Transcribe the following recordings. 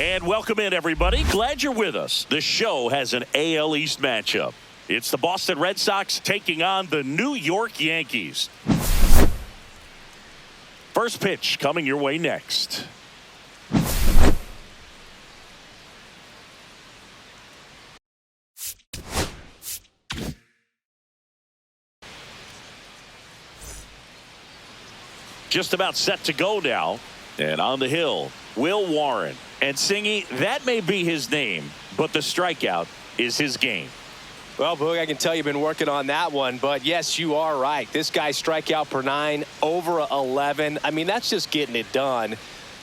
And welcome in, everybody. Glad you're with us. The show has an AL East matchup. It's the Boston Red Sox taking on the New York Yankees. First pitch coming your way next. Just about set to go now. And on the hill, Will Warren. And Singy, that may be his name, but the strikeout is his game. Well, Boog, I can tell you've been working on that one, but yes, you are right. This guy's strikeout per 9, over 11. I mean, that's just getting it done.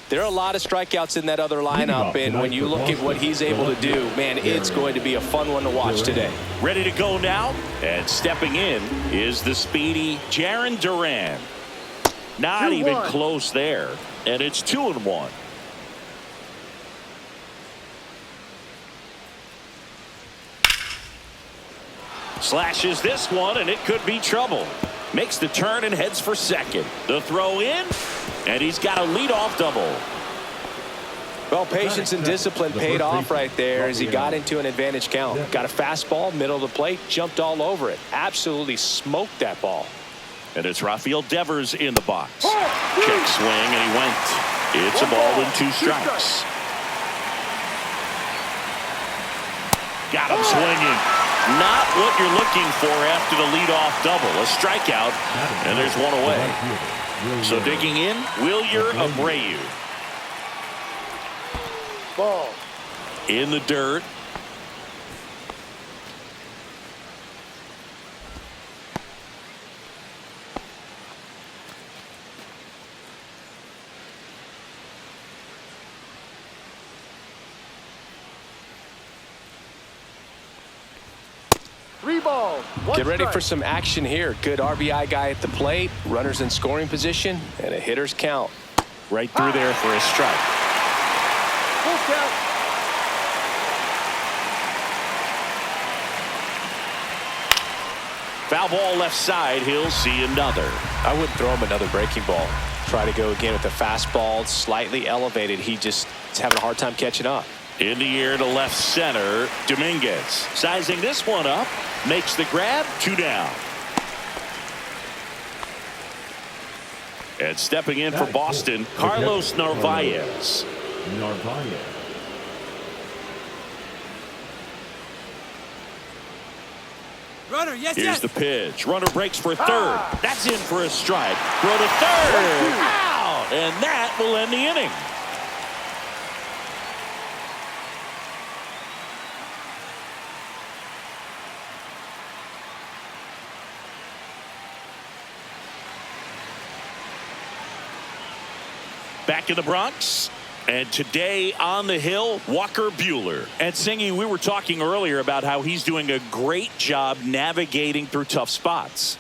There are a lot of strikeouts in that other lineup, and when you look at what he's able to do, man, it's going to be a fun one to watch today. Ready to go now, and stepping in is the speedy Jarren Duran. Not even close there, and it's 2-1. Slashes this one, and it could be trouble. Makes the turn and heads for second. The throw in, and he's got a leadoff double. Well, patience and discipline paid off right there as he got into an advantage count. Got a fastball, middle of the plate, jumped all over it. Absolutely smoked that ball. And it's Rafael Devers in the box. Check swing, and he went. It's a ball and 2 strikes. Got him swinging. Not what you're looking for after the leadoff double. A strikeout, and there's one away. So digging in, Wilyer Abreu. Ball. In the dirt. Get ready for some action here. Good RBI guy at the plate. Runners in scoring position and a hitter's count. Right through there for a strike. Full count. Foul ball left side. He'll see another. I wouldn't throw him another breaking ball. Try to go again with the fastball slightly elevated. He just is having a hard time catching up. In the air to left center, Dominguez. Sizing this one up, makes the grab, 2 down. And stepping in for Boston, Carlos Narvaez. Runner, yes, Here's the pitch. Runner breaks for third. That's in for a strike. Throw to third. Out! And that will end the inning. Back in the Bronx, and today on the hill, Walker Buehler. And Singy, we were talking earlier about how he's doing a great job navigating through tough spots.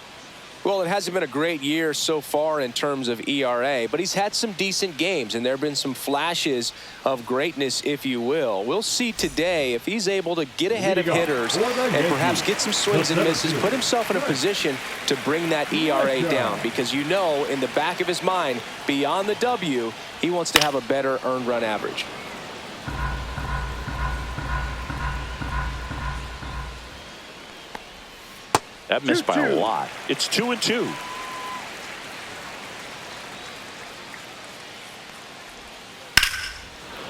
Well, it hasn't been a great year so far in terms of ERA, but he's had some decent games, and there have been some flashes of greatness, if you will. We'll see today if he's able to get ahead of hitters and perhaps get some swings and misses, put himself in a position to bring that ERA down, because you know in the back of his mind, beyond the W, he wants to have a better earned run average. That missed by a lot. It's 2-2.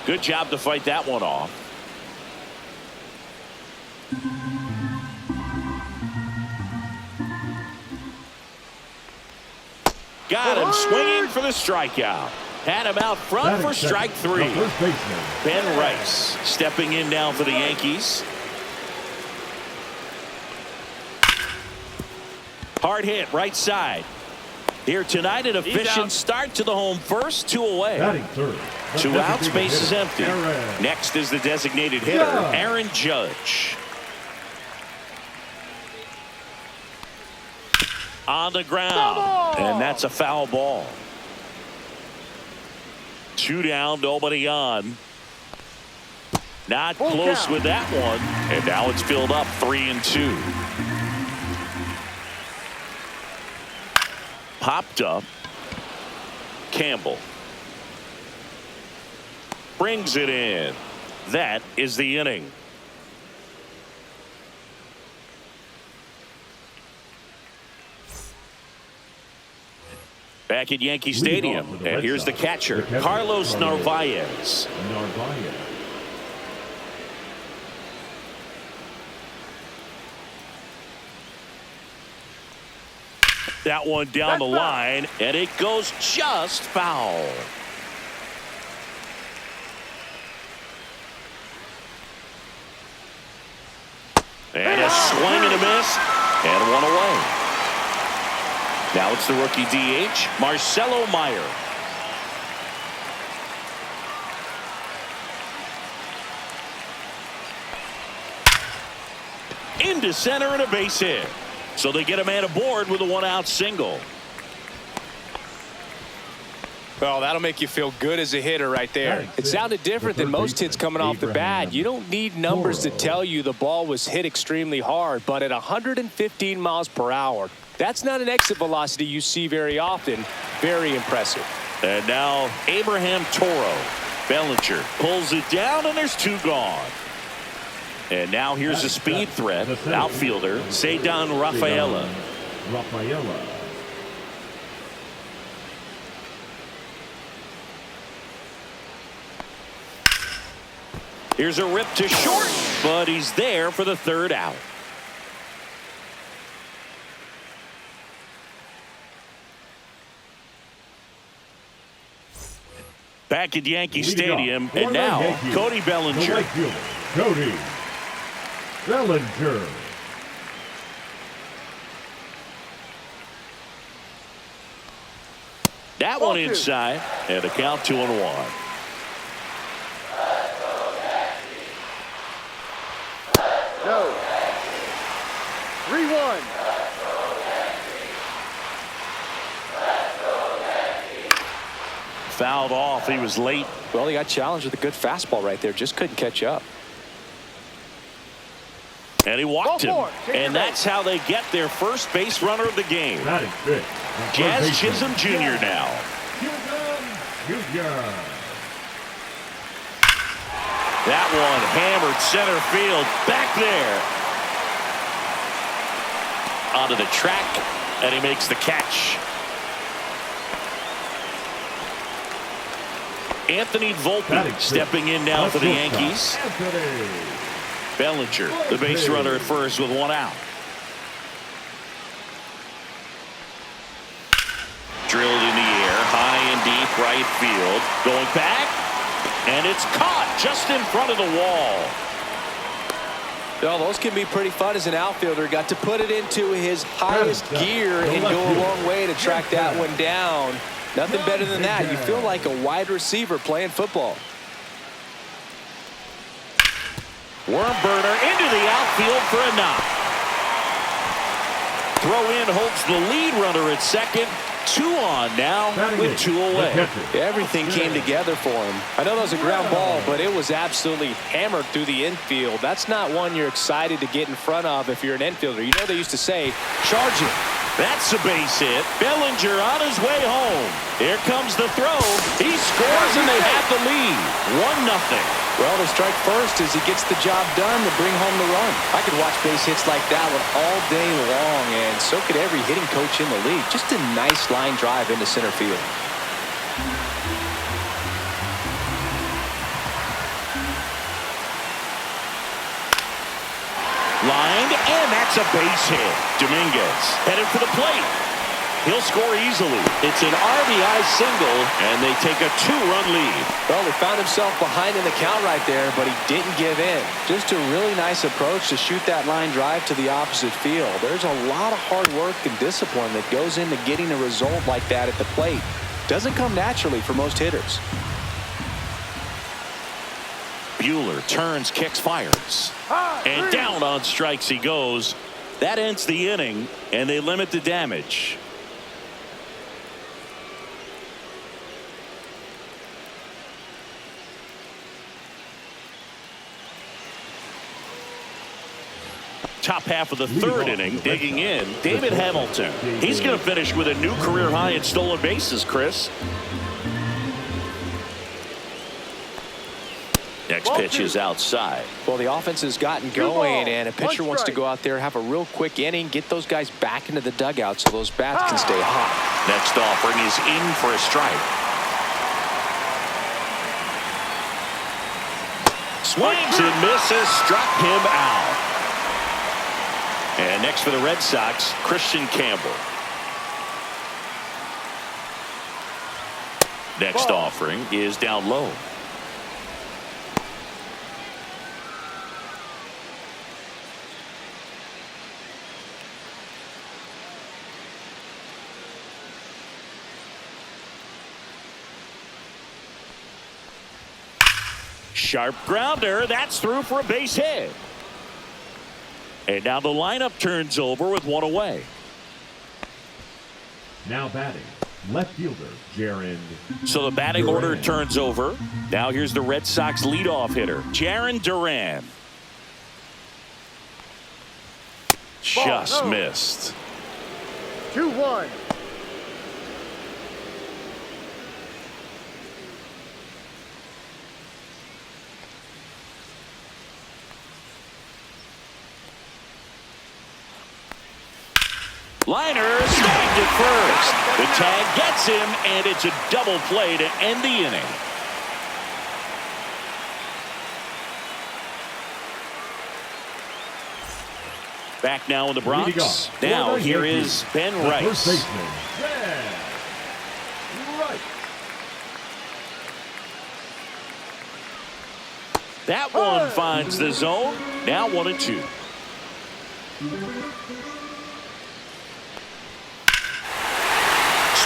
Good job to fight that one off. Got him swinging for the strikeout. Had him out front for strike 3. Ben Rice stepping in now for the Yankees. Hard hit right side. Here tonight, an efficient start to the home first, 2 away. 2 outs, bases empty. Next is the designated hitter, Aaron Judge. On the ground, and that's a foul ball. 2 down, nobody on. Not close with that one, and now it's filled up 3-2. Popped up. Campbell. brings it in. That is the inning. Back at Yankee Stadium, and here's the catcher, Carlos Narvaez. That one down the line, and it goes just foul. And a swing and a miss, and one away. Now it's the rookie DH, Marcelo Meyer. Into center and a base hit. So they get a man aboard with a one-out single. Well, that'll make you feel good as a hitter right there. It sounded different than most hits coming off the bat. You don't need numbers to tell you the ball was hit extremely hard, but at 115 miles per hour, that's not an exit velocity you see very often. Very impressive. And now Abraham Toro. Bellinger pulls it down, and there's two gone. And now here's a speed threat, outfielder Ceddanne Rafaela. Here's a rip to short, but he's there for the third out. Back at Yankee Stadium, and now Cody Bellinger. Cody Bellinger. That one inside, and a count 2-1. No. 3-1. Fouled off. He was late. Well, he got challenged with a good fastball right there. Just couldn't catch up. And he walked him. And that's how they get their first base runner of the game. Jazz Chisholm Jr. now. That one hammered center field. Back there. Onto the track. And he makes the catch. Anthony Volpe stepping in now for the Yankees. Bellinger, the base runner at first with one out. Drilled in the air, high and deep right field. Going back, and it's caught just in front of the wall. Well, those can be pretty fun as an outfielder. Got to put it into his highest gear and go a long way to track that one down. Nothing better than that. You feel like a wide receiver playing football. Worm burner into the outfield for a knock. Throw in holds the lead runner at second. 2 on now with 2 away. Everything came together for him. I know that was a ground ball, but it was absolutely hammered through the infield. That's not one you're excited to get in front of if you're an infielder. You know they used to say, charge it. That's a base hit. Bellinger on his way home. Here comes the throw. He scores and they have the lead. 1-0. Well, they strike first as he gets the job done to bring home the run. I could watch base hits like that one all day long, and so could every hitting coach in the league. Just a nice line drive into center field. Lined, and that's a base hit. Dominguez headed for the plate. He'll score easily. It's an RBI single, and they take a 2-run lead. Well, he found himself behind in the count right there, but he didn't give in. Just a really nice approach to shoot that line drive to the opposite field. There's a lot of hard work and discipline that goes into getting a result like that at the plate. Doesn't come naturally for most hitters. Buehler turns, kicks, fires. And down on strikes he goes. That ends the inning, and they limit the damage. Top half of the third inning, digging in, David Hamilton. He's going to finish with a new career high in stolen bases, Chris. Next pitch is outside. Well, the offense has gotten going, and a pitcher wants to go out there, have a real quick inning, get those guys back into the dugout so those bats can stay hot. Next offering is in for a strike. Swings and misses, struck him out. And next for the Red Sox, Christian Campbell. Next offering is down low. Sharp grounder. That's through for a base hit. And now the lineup turns over with one away. Now batting, left fielder, Jaron. So the batting order turns over. Now here's the Red Sox leadoff hitter, Jaron Duran. Just missed. 2-1. Liner snagged at first. The tag gets him, and it's a double play to end the inning. Back now in the Bronx. Now here is Ben Rice. That one finds the zone. Now 1-2.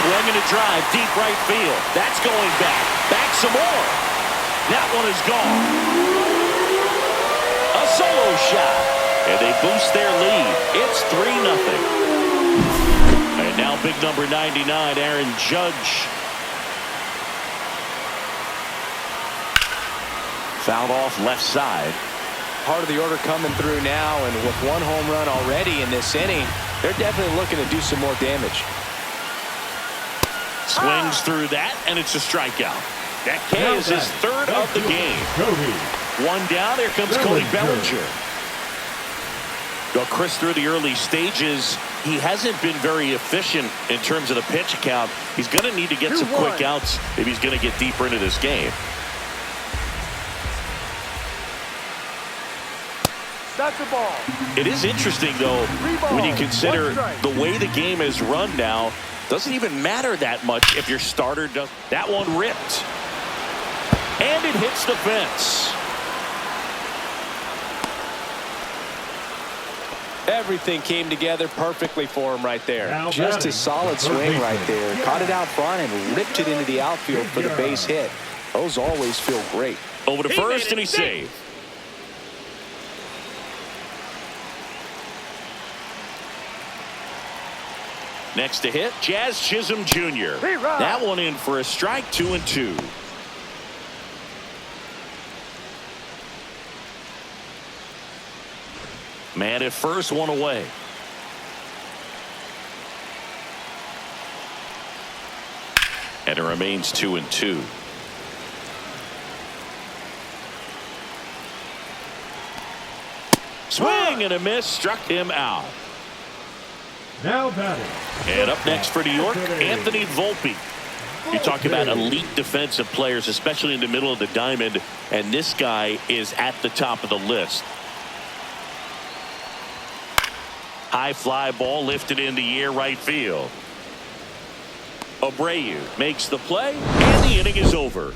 Swinging a drive, deep right field. That's going back. Back some more. That one is gone. A solo shot. And they boost their lead. It's 3-0. And now big number 99, Aaron Judge. Fouled off left side. Part of the order coming through now, and with one home run already in this inning, they're definitely looking to do some more damage. Swings through that, and it's a strikeout. That K is his third of the game. One down. Here comes Cody Bellinger. Well, Chris, through the early stages, he hasn't been very efficient in terms of the pitch count. He's going to need to get some quick outs if he's going to get deeper into this game. That's the ball. It is interesting, though, when you consider the way the game is run now. Doesn't even matter that much if your starter does. That one ripped. And it hits the fence. Everything came together perfectly for him right there. Just a solid swing right there. Caught it out front and ripped it into the outfield for the base hit. Those always feel great. Over to first, and he saved. Next to hit, Jazz Chisholm Jr. That one in for a strike, 2-2. Man at first, one away. And it remains 2-2. Swing and a miss, struck him out. Now batting. And up next for New York, Anthony Volpe. You talk about elite defensive players, especially in the middle of the diamond, and this guy is at the top of the list. High fly ball lifted in the air, right field. Abreu makes the play, and the inning is over.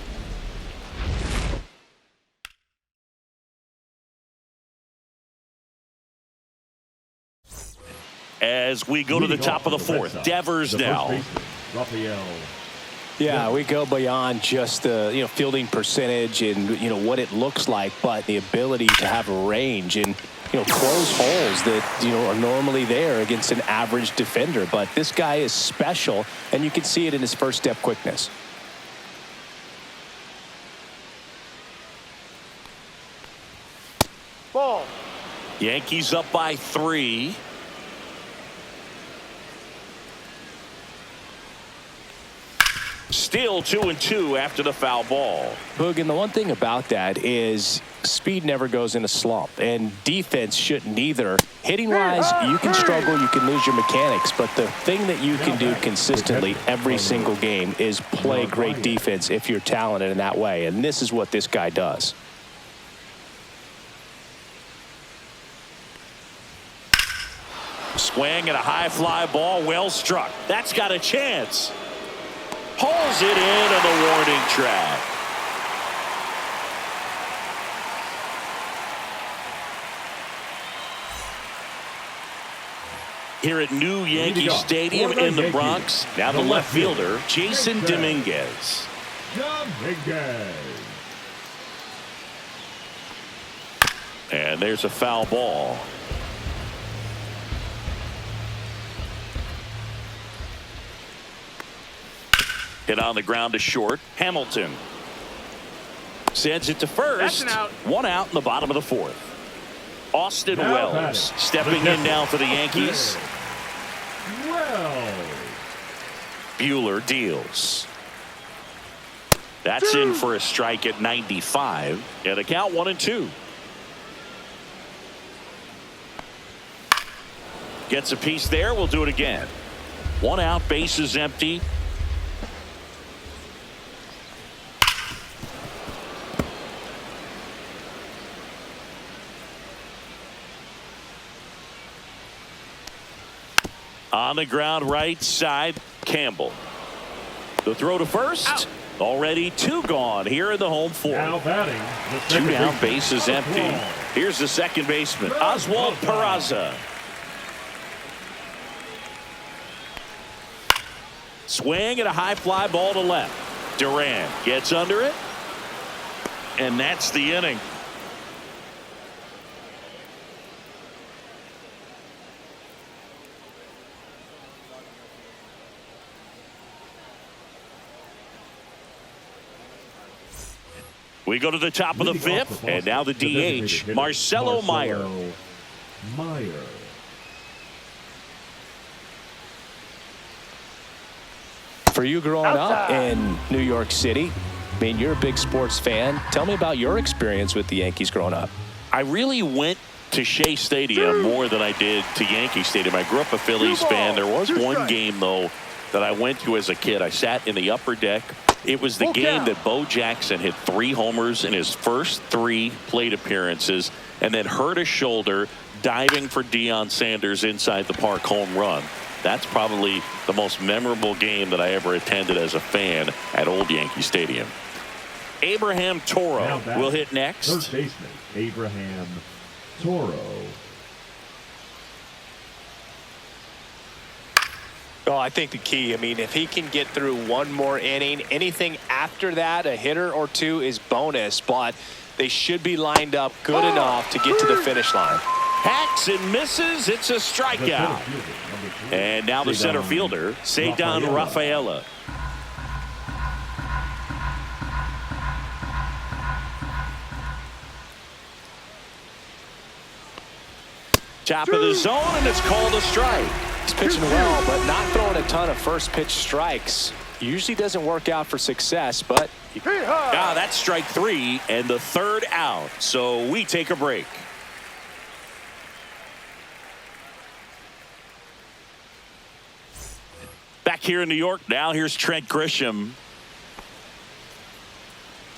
As we go to the top of the fourth, Devers now. Yeah, we go beyond just the fielding percentage and what it looks like, but the ability to have a range and close holes that are normally there against an average defender. But this guy is special, and you can see it in his first step quickness. Ball. Yankees up by 3. Still 2-2 after the foul ball. Boog, and the one thing about that is speed never goes in a slump, and defense shouldn't either. Hitting-wise, you can struggle, you can lose your mechanics, but the thing that you can do consistently every single game is play great defense if you're talented in that way, and this is what this guy does. Swing and a high fly ball, well struck. That's got a chance. Pulls it in on the warning track. Here at New Yankee Stadium in the Bronx, now the left fielder, Jason Dominguez. And there's a foul ball. Hit on the ground to short. Hamilton sends it to first. One out in the bottom of the fourth. Austin Wells stepping in now for the Yankees. Buehler deals. That's in for a strike at 95. And a count 1-2. Gets a piece there. We'll do it again. One out, bases empty. On the ground right side, Campbell. The throw to first. Out. Already two gone here in the home fourth. Now batting, two down, bases empty. Here's the second baseman, Oswald Peraza. Swing and a high fly ball to left. Duran gets under it. And that's the inning. We go to the top of the fifth, and now the DH, Marcelo Meyer. For you growing up in New York City, I mean, you're a big sports fan. Tell me about your experience with the Yankees growing up. I really went to Shea Stadium more than I did to Yankee Stadium. I grew up a Phillies fan. There was one game, though, that I went to as a kid. I sat in the upper deck. It was the game that Bo Jackson hit 3 homers in his first 3 plate appearances and then hurt a shoulder diving for Deion Sanders inside the park home run. That's probably the most memorable game that I ever attended as a fan at Old Yankee Stadium. Abraham Toro will hit next. Third baseman, Abraham Toro. Oh, I think the key, I mean, if he can get through one more inning, anything after that, a hitter or two is bonus, but they should be lined up good enough to get to the finish line. Hacks and misses. It's a strikeout. And now the center fielder, Ceddanne Rafaela. Top of the zone, and it's called a strike. He's pitching well, but not throwing a ton of first pitch strikes. Usually doesn't work out for success, but that's strike 3 and the third out. So we take a break. Back here in New York now, here's Trent Grisham.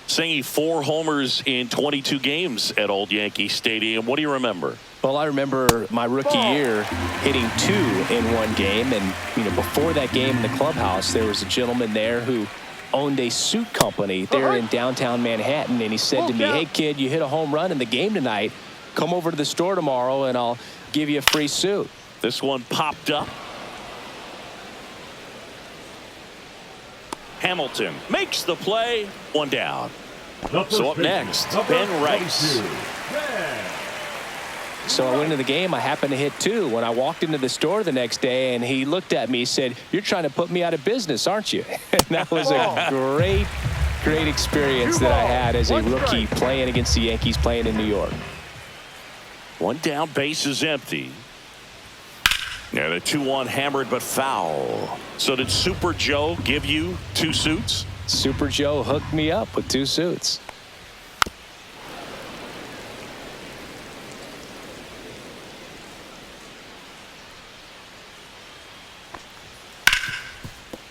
Singing 4 homers in 22 games at Old Yankee Stadium. What do you remember? Well, I remember my rookie year hitting 2 in one game. And, you know, before that game in the clubhouse, there was a gentleman there who owned a suit company there in downtown Manhattan. And he said to me, hey, kid, you hit a home run in the game tonight. Come over to the store tomorrow and I'll give you a free suit. This one popped up. Hamilton makes the play. 1 down. So up next, Ben Rice. So I went into the game. I happened to hit 2 when I walked into the store the next day, and he looked at me and said, you're trying to put me out of business, aren't you? And that was a great experience that I had as a rookie playing against the Yankees, playing in New York. 1 down, base is empty. And a 2-1 hammered but foul. So did Super Joe give you 2 suits? Super Joe hooked me up with 2 suits.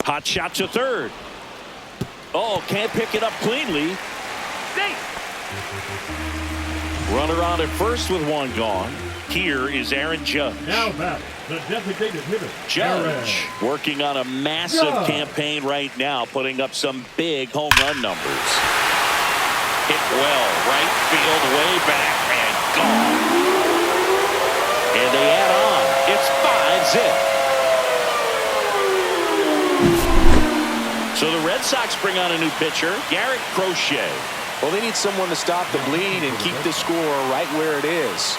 Hot shot to third. Oh, can't pick it up cleanly. Runner on at first with 1 gone. Here is Aaron Judge. Now batting, the designated hitter. Judge working on a massive campaign right now, putting up some big home run numbers. Hit well, right field, way back, and gone. And they add on. It's 5-zip. So the Red Sox bring on a new pitcher, Garrett Crochet. Well, they need someone to stop the bleed and keep the score right where it is.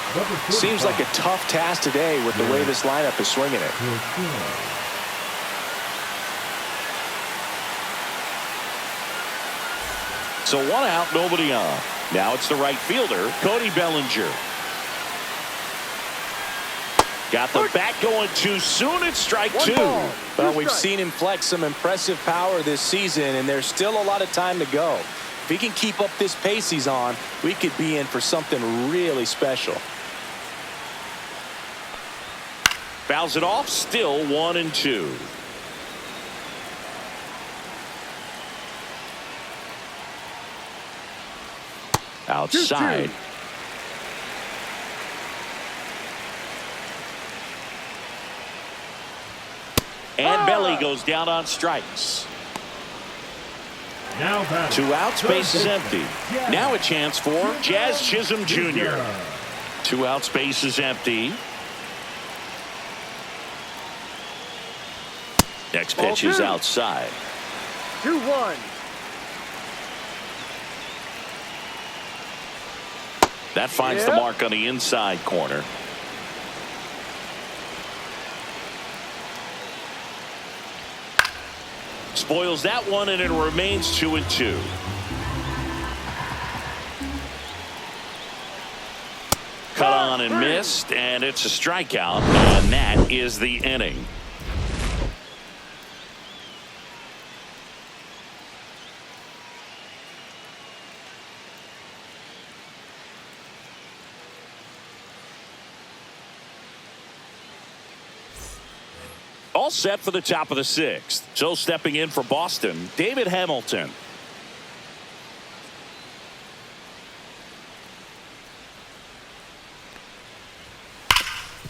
Seems like a tough task today with the way this lineup is swinging it. So 1 out, nobody on. Now it's the right fielder, Cody Bellinger. Got the bat going too soon. It's strike 2. Well, we've seen him flex some impressive power this season, and there's still a lot of time to go. If he can keep up this pace he's on, we could be in for something really special. Fouls it off, still 1-2. Outside. And Belly goes down on strikes. Now 2 outs, base is empty. Now a chance for Jazz Chisholm Jr. 2 outs, base is empty. Next pitch is outside. 2-1. That finds the mark on the inside corner. Spoils that one, and it remains 2-2. Cut on and missed, and it's a strikeout, and that is the inning. All set for the top of the 6th. So stepping in for Boston, David Hamilton.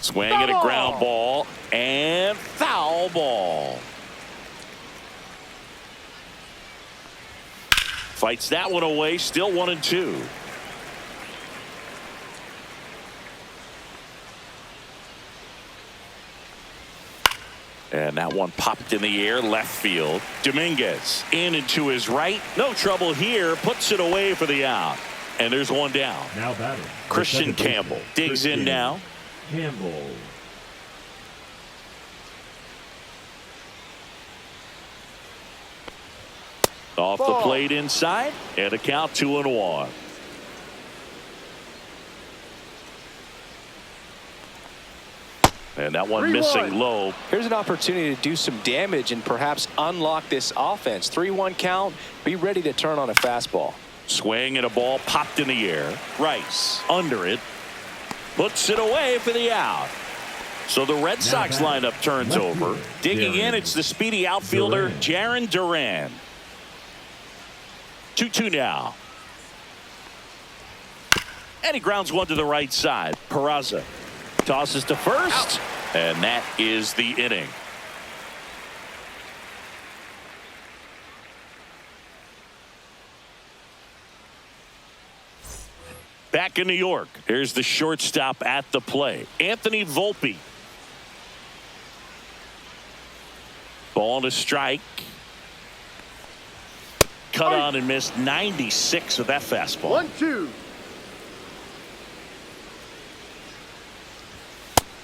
Swing and a ground ball and foul ball. Fights that one away, still 1-2. And that one popped in the air, left field. Dominguez in and to his right. No trouble here. Puts it away for the out. And there's 1 down. Now batting, Christian Campbell digs in now. Campbell. Off the plate inside. And a count 2-1. And that one missing low. Here's an opportunity to do some damage and perhaps unlock this offense. 3-1 count. Be ready to turn on a fastball. Swing and a ball popped in the air. Rice under it. Puts it away for the out. So the Red Sox lineup turns over. Digging in, it's the speedy outfielder, Jarren Duran. 2-2 now. And he grounds one to the right side. Peraza tosses to first, and that is the inning. Back in New York, here's the shortstop at the plate, Anthony Volpe. Ball to strike. Cut on and missed. 96 with that fastball. 1-2.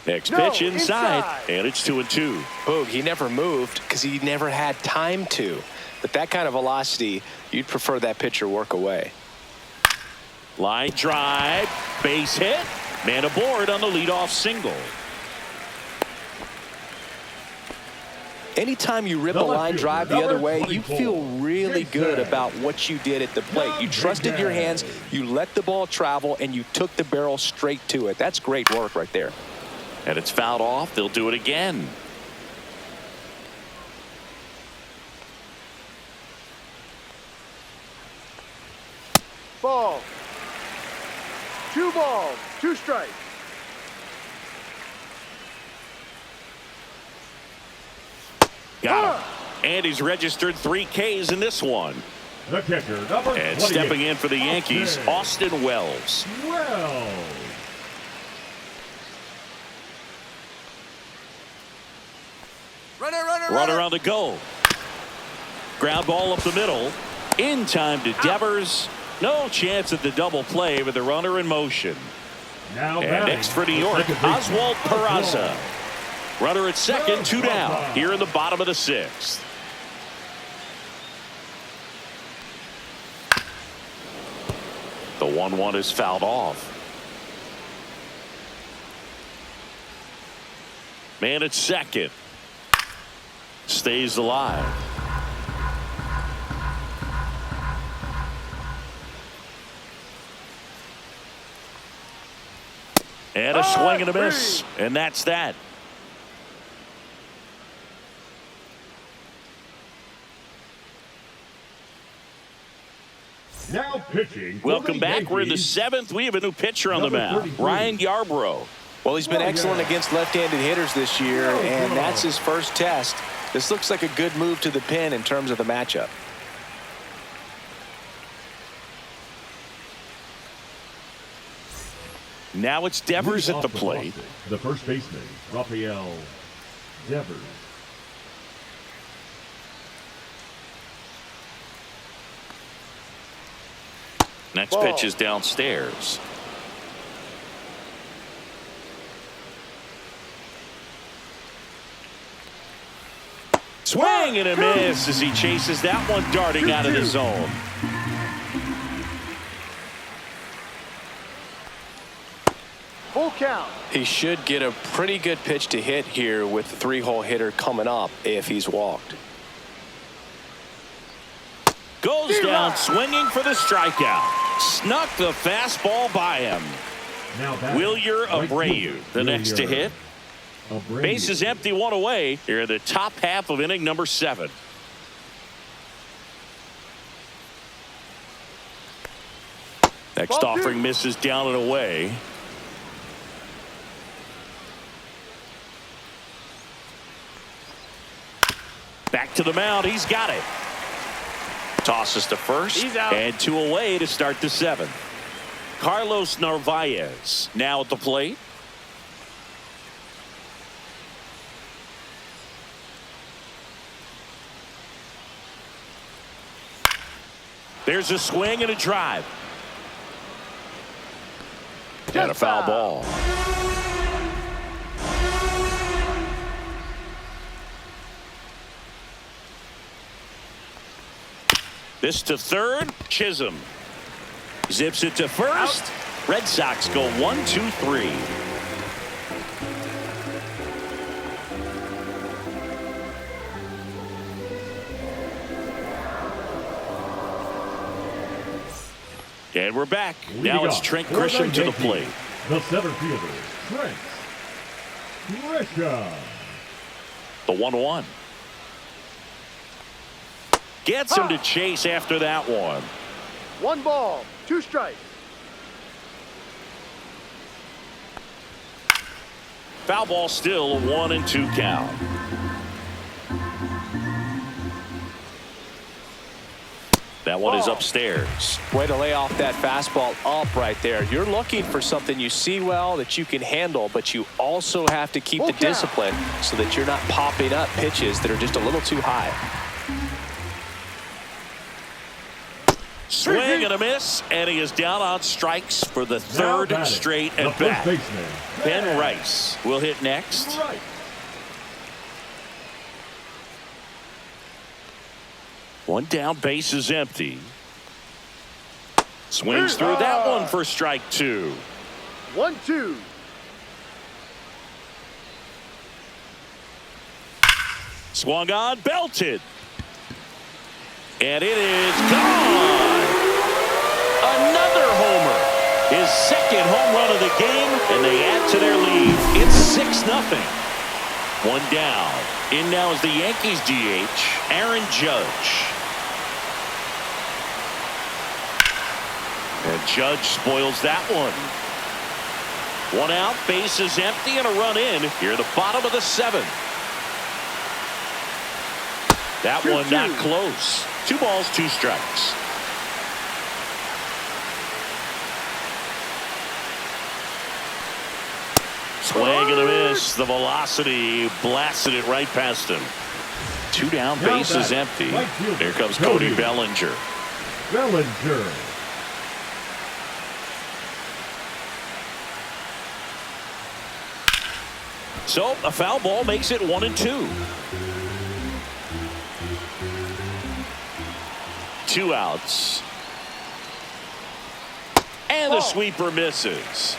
Next pitch inside, and it's 2-2. Boog, he never moved because he never had time to. But that kind of velocity, you'd prefer that pitcher work away. Line drive, base hit, man aboard on the leadoff single. Anytime you rip a line drive the other way, you feel really good about what you did at the plate. You trusted your hands, you let the ball travel, and you took the barrel straight to it. That's great work right there. And it's fouled off. They'll do it again. Ball. 2 balls, 2 strikes. Got him. And he's registered 3 Ks in this one. The catcher, number 28. And stepping in for the Yankees, Austin Wells. Runner on the go. Ground ball up the middle. In time to Devers. No chance at the double play with the runner in motion. Now and next for New York, Oswald Peraza. Runner at second, 2 down here in the bottom of the 6th. The 1-1 is fouled off. Man at second. Stays alive. And a swing and a miss. And that's that. Now pitching. Welcome back. We're in the 7th. We have a new pitcher on the mound, Ryan Yarbrough. Well, he's been excellent against left-handed hitters this year, and that's his first test. This looks like a good move to the pin in terms of the matchup. Now it's Devers at the plate. The first baseman, Rafael Devers. Next pitch is downstairs. Swing and a miss as he chases that one darting out of the zone. Full count. He should get a pretty good pitch to hit here with the 3-hole hitter coming up if he's walked. Goes down swinging for the strikeout. Snuck the fastball by him. Wilyer Abreu, the next to hit. Base is empty, 1 away. Here in the top half of inning number 7. Next offering misses down and away. Back to the mound. He's got it. Tosses to first. And 2 away to start the 7th. Carlos Narvaez now at the plate. There's a swing and a drive. And a foul ball. This to third. Chisholm zips it to first. Red Sox go 1-2-3. And we're back. Now it's Trent Grisham to the plate. The center fielder, Trent Grisham. The 1-1. Gets him to chase after that one. 1 ball, 2 strikes. Foul ball still, a 1-2 count. That one is upstairs. Way to lay off that fastball up right there. You're looking for something you see well that you can handle, but you also have to keep the discipline so that you're not popping up pitches that are just a little too high. Swing and a miss, and he is down on strikes for the 3rd straight at bat. Ben Rice will hit next. One down, base is empty. Swings through that one for strike 2. 1-2. Swung on, belted. And it is gone. Another homer. His second home run of the game, and they add to their lead. It's 6-0. One down. In now is the Yankees DH, Aaron Judge. And Judge spoils that one. One out, base is empty, and a run in here at the bottom of the 7th. That one not close. 2 balls, 2 strikes. Swing and a miss. The velocity blasted it right past him. 2 down, base is empty. Here comes Cody Bellinger. Bellinger. So a foul ball makes it 1-2. 2 outs. And the sweeper misses.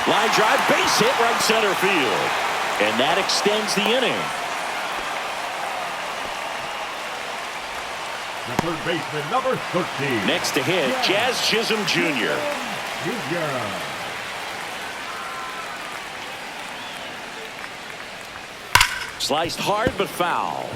Line drive, base hit, right center field. And that extends the inning. The third baseman, number 13. Next to hit, Jazz Chisholm Jr. Sliced hard but foul.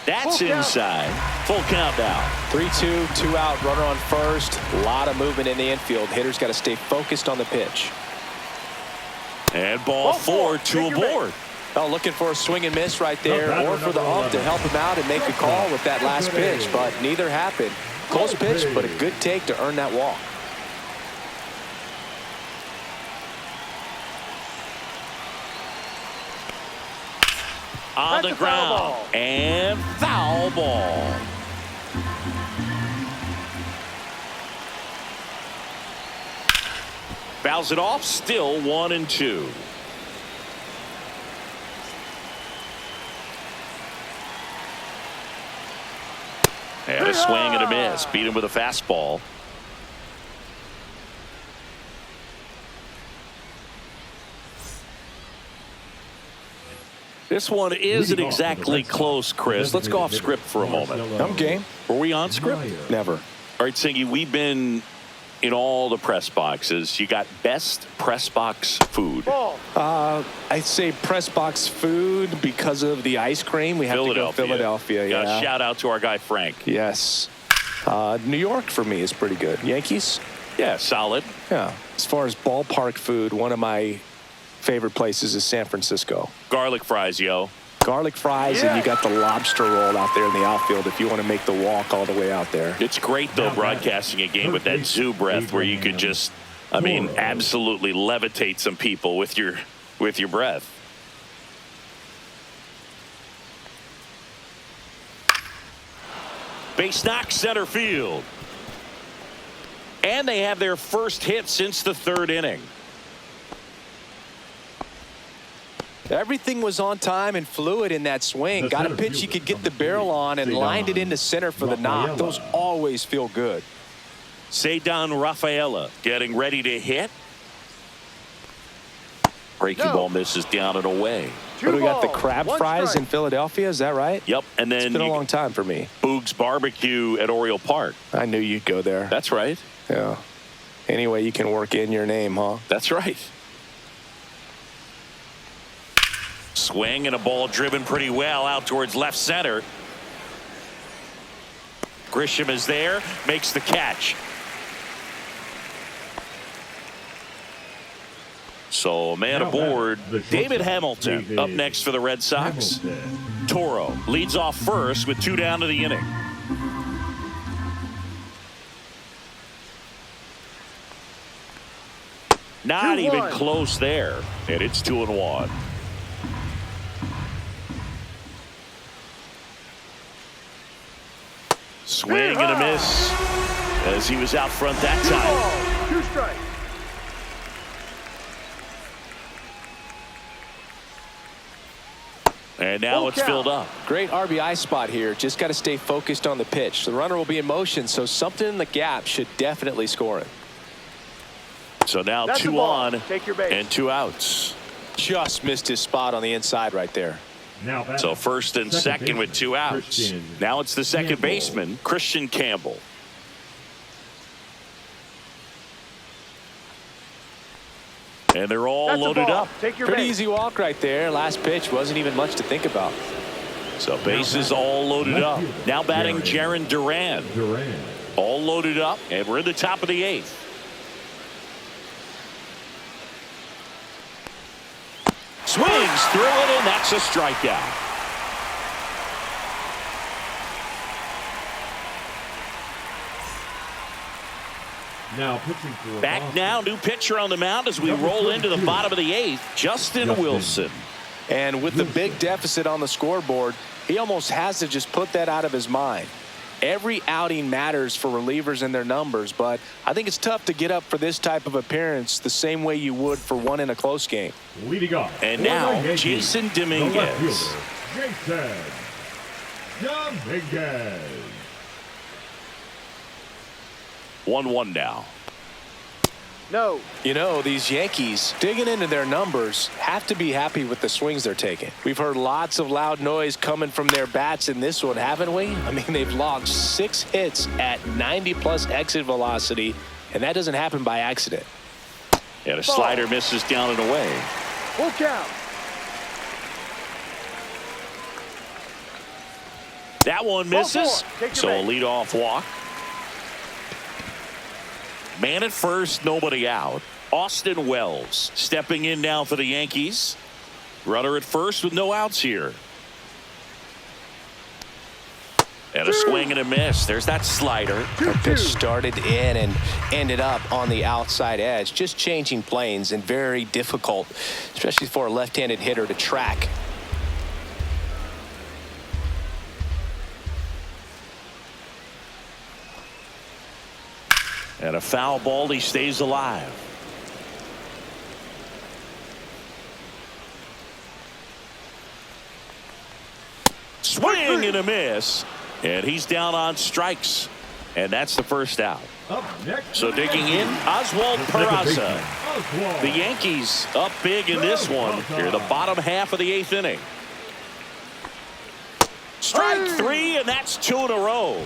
That's inside. Full count now. 3-2, 2 out, runner on first. A lot of movement in the infield. Hitters got to stay focused on the pitch. And ball 4, 2 aboard. Oh, looking for a swing and miss right there, or for the ump to help him out and make a call with that last pitch, but neither happened. Close pitch, but a good take to earn that walk. On the ground, and foul ball. Fouls it off, still 1-2. And a swing and a miss. Beat him with a fastball. This one isn't exactly close, Chris. Let's go off script for a moment. I'm game. Were we on script? Never. All right, Singy, we've been in all the press boxes. You got best press box food. I'd say press box food because of the ice cream. We have to go Philadelphia. Yeah. Shout out to our guy Frank. Yes. New York for me is pretty good. Yankees? Yeah, solid. Yeah. As far as ballpark food, one of my favorite places is San Francisco. Garlic fries, yo. Garlic fries, and you got the lobster roll out there in the outfield if you want to make the walk all the way out there. It's great, though, broadcasting a game with that zoo breath where you could just, I mean, absolutely levitate some people with your breath. Base knock, center field. And they have their first hit since the 3rd inning. Everything was on time and fluid in that swing. Got a pitch you could get the barrel on and lined it into center for the knock. Those always feel good. Cedar Rafaela getting ready to hit. Breaking ball misses down and away. But we got the crab fries in Philadelphia, is that right? Yep, and then it's been a long time for me. Boog's Barbecue at Oriole Park. I knew you'd go there. That's right. Yeah. Anyway, you can work in your name, huh? That's right. Swing and a ball driven pretty well out towards left center. Grisham is there, makes the catch. So a man aboard. David Hamilton up next for the Red Sox. Toro leads off first with 2 down to the inning. Not even close there, and it's 2-1. Swing and a miss as he was out front that time. 2 strikes. And now Full it's count. filled up. Great RBI spot here. Just got to stay focused on the pitch. The runner will be in motion, so something in the gap should definitely score him. So now That's the 2 ball. on Take your base. and 2 outs. Just missed his spot on the inside right there. Now batting, So first and second with 2 outs. Christian Now it's the second Campbell. baseman, Christian Campbell. And they're all That's the loaded ball. up. Take your Pretty base. easy walk right there. Last pitch wasn't even much to think about. So bases all loaded up. Now batting Jaron Duran. Duran. All loaded up, and we're in the top of the 8th. Swings through it, and that's a strikeout. Now pitching for Back Boston. now, new pitcher on the mound as we roll into the bottom of the 8th, Justin Wilson. And with the big deficit on the scoreboard, he almost has to just put that out of his mind. Every outing matters for relievers and their numbers, but I think it's tough to get up for this type of appearance the same way you would for one in a close game. Leading off. And for the now, Yankees, Jason the left Dominguez. fielder, Jason Dominguez. 1-1 now. No. You know, these Yankees, digging into their numbers, have to be happy with the swings they're taking. We've heard lots of loud noise coming from their bats in this one, haven't we? I mean, they've logged 6 hits at 90+ exit velocity, and that doesn't happen by accident. And a slider misses down and away. Full count. That one Ball misses. 4. Take your So a base. leadoff walk. Man at first, nobody out. Austin Wells stepping in now for the Yankees. Runner at first with no outs here. And a swing and a miss. There's that slider. The pitch started in and ended up on the outside edge. Just changing planes and very difficult, especially for a left-handed hitter to track. And a foul ball. He stays alive. Swing and a miss. And he's down on strikes. And that's the first out. Up next. So digging in, Oswald Peraza. Oswald. The Yankees up big in this one. Here, the bottom half of the 8th inning. Strike 3, and that's 2 in a row.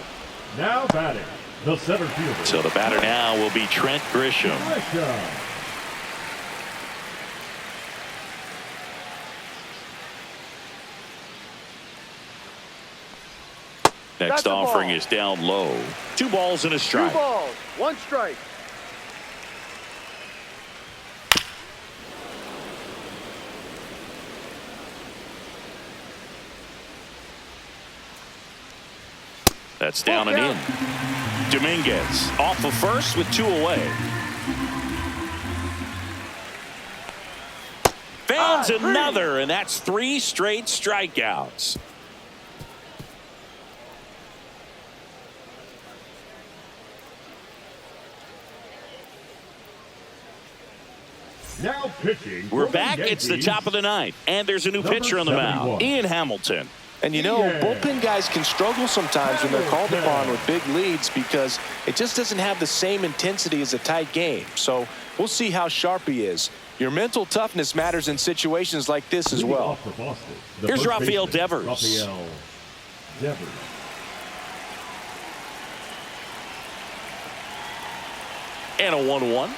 Now batting, the center fielder. So the batter now will be Trent Grisham. Grisham. Next That's a offering ball. is down low. 2 balls and a 2 strike. balls. 1 strike. That's down and in. Dominguez off of first with 2 away. Fans another, and that's 3 straight strikeouts. Now pitching. We're for the back. It's the Yankees, top of the 9th, and there's a new Number pitcher on the mound, 71. Ian Hamilton. And you know, Yeah. bullpen guys can struggle sometimes when they're called upon with big leads because it just doesn't have the same intensity as a tight game. So we'll see how sharp he is. Your mental toughness matters in situations like this as Leading well. off for Boston, the Here's first Rafael baseman, Devers. Rafael Devers. And a 1-1.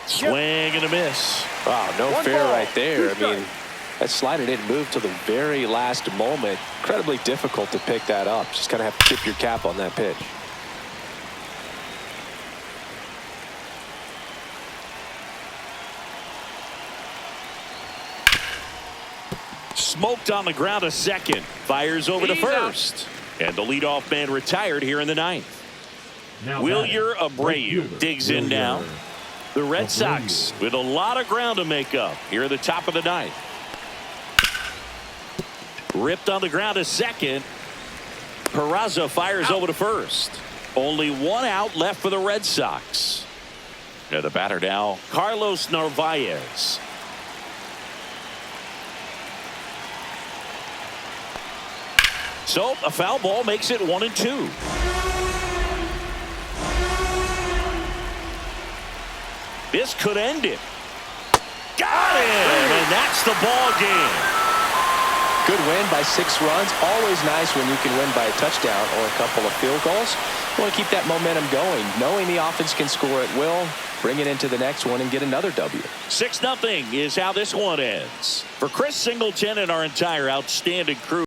Swing and a miss. Wow, no 1 fair ball, right 2 there. I strikes. mean, that slider didn't move till the very last moment. Incredibly difficult to pick that up. Just kind of have to tip your cap on that pitch. Smoked on the ground to second. Fires over to He's out. first. And the leadoff man retired here in the 9th. Now Wilyer batting, Abreu right digs fielder, in now. Wilyer. The Red Abreu. Sox with a lot of ground to make up here at the top of the 9th. Ripped on the ground to second. Peraza fires over to first. Only 1 out left for the Red Sox. And the batter now, Carlos Narvaez. So a foul ball makes it 1-2. This could end it. Got it! And that's the ball game. Good win by 6 runs. Always nice when you can win by a touchdown or a couple of field goals. You want to keep that momentum going, knowing the offense can score at will, bring it into the next one and get another W. 6-0 is how this one ends. For Chris Singleton and our entire outstanding crew.